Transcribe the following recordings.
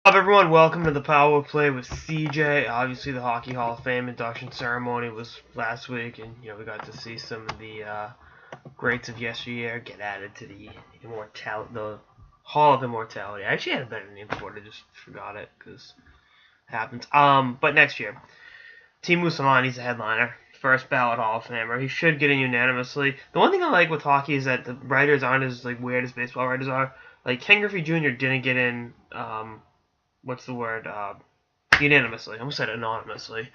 Up everyone, welcome to the Power Play with CJ. Obviously, the Hockey Hall of Fame induction ceremony was last week, and we got to see some of the greats of yesteryear get added to the Hall of Immortality. I actually had a better name for it, I just forgot it because it happens. But next year, Teemu he's a headliner, first ballot Hall of Famer. He should get in unanimously. The one thing I like with hockey is that the writers aren't as weird as baseball writers are. Like Ken Griffey Jr. didn't get in. What's the word? Unanimously. I almost said anonymously.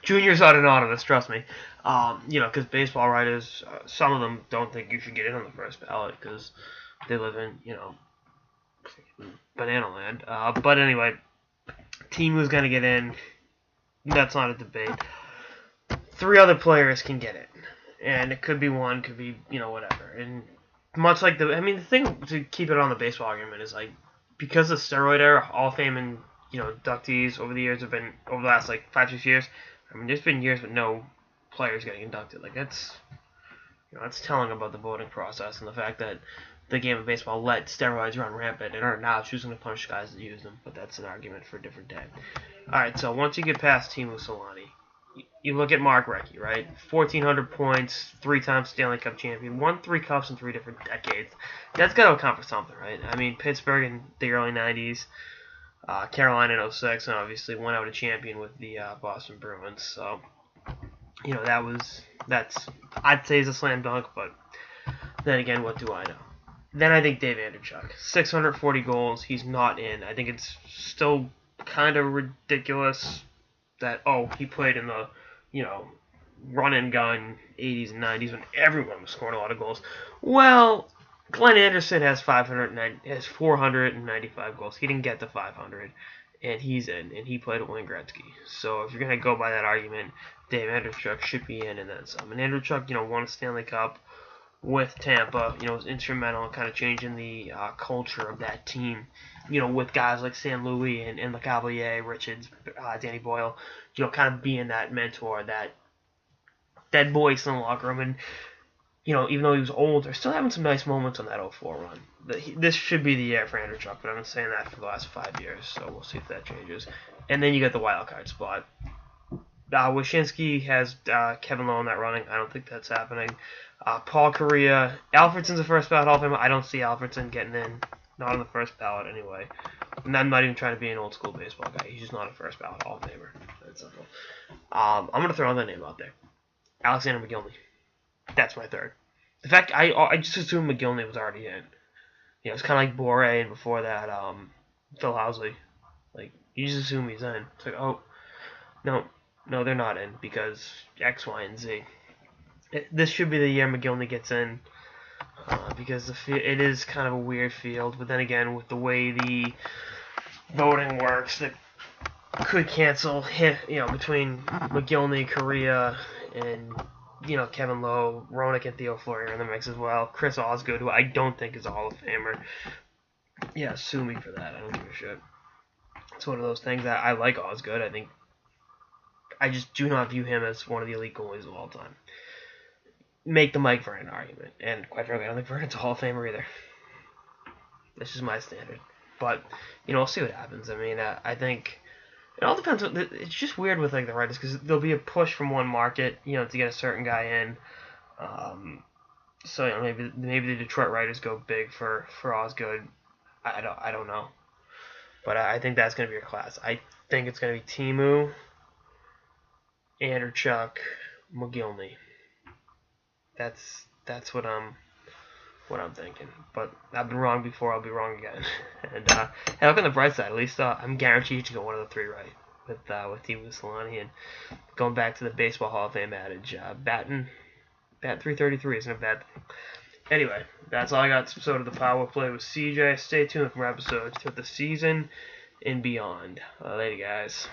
Junior's not anonymous, trust me. Because baseball writers, some of them don't think you should get in on the first ballot because they live in, banana land. But anyway, Teemu's gonna get in. That's not a debate. 3 other players can get it, and it could be one, could be whatever. And much like the thing to keep it on the baseball argument is because the steroid era, Hall of Fame and inductees over the years have been over the last 5-6 years. There's been years with no players getting inducted. That's telling about the voting process and the fact that the game of baseball let steroids run rampant and are now choosing to punish guys that use them. But that's an argument for a different day. All right, so once you get past Teemu Selanne, you look at Mark Recchi, right? 1,400 points, 3-time Stanley Cup champion, won 3 cups in 3 different decades. That's got to account for something, right? Pittsburgh in the early 90s, Carolina in 06, and obviously went out a champion with the Boston Bruins. So, I'd say is a slam dunk, but then again, what do I know? Then I think Dave Andreychuk, 640 goals, he's not in. I think it's still kind of ridiculous that, he played in the, run and gun 80s and 90s when everyone was scoring a lot of goals. Well, Glenn Anderson has 495 goals. He didn't get to 500, and he's in, and he played with Wayne Gretzky. So if you're going to go by that argument, Dave Andreychuk should be in and then some. And Andreychuk, won a Stanley Cup with Tampa, was instrumental in kind of changing the culture of that team, with guys like San Louis and LeCavalier, Richards, Danny Boyle, kind of being that mentor, that voice in the locker room. And, even though he was old, they're still having some nice moments on that 04 run. This should be the year for Andreychuk, but I've been saying that for the last 5 years, so we'll see if that changes. And then you got the wild card spot. Wyshynski has Kevin Lowe in that running. I don't think that's happening. Paul Kariya. Alfredson's a first ballot Hall of Famer. I don't see Alfredson getting in. Not on the first ballot anyway. And I'm not even trying to be an old school baseball guy. He's just not a first ballot Hall of Famer. That's simple. I'm going to throw another name out there. Alexander McGillney. That's my third. The fact I just assumed McGillney was already in. It's kind of like Bore and before that Phil Housley. You just assume he's in. It's no, they're not in because X, Y, and Z. This should be the year McGillney gets in because it is kind of a weird field. But then again, with the way the voting works, that could cancel between McGillney, Kariya, and Kevin Lowe, Roenick, and Theo Fleury in the mix as well. Chris Osgood, who I don't think is a Hall of Famer. Yeah, sue me for that. I don't give a shit. It's one of those things that I like Osgood. I just do not view him as one of the elite goalies of all time. Make the Mike Vernon argument, and quite frankly, I don't think Vernon's a Hall of Famer either. That's just my standard. But we'll see what happens. I think it all depends. It's just weird with the writers because there'll be a push from one market, to get a certain guy in. So maybe the Detroit writers go big for Osgood. I don't know, but I think that's going to be your class. I think it's going to be Teemu, Andreychuk, McGillney. That's what I'm thinking. But I've been wrong before. I'll be wrong again. And look on the bright side. At least I'm guaranteed to go one of the 3 right with Teemu Selanne. And going back to the Baseball Hall of Fame adage, bat 333 isn't a bad thing. Anyway, that's all I got. So to the Power Play with CJ. Stay tuned for more episodes throughout the season and beyond. Later, guys.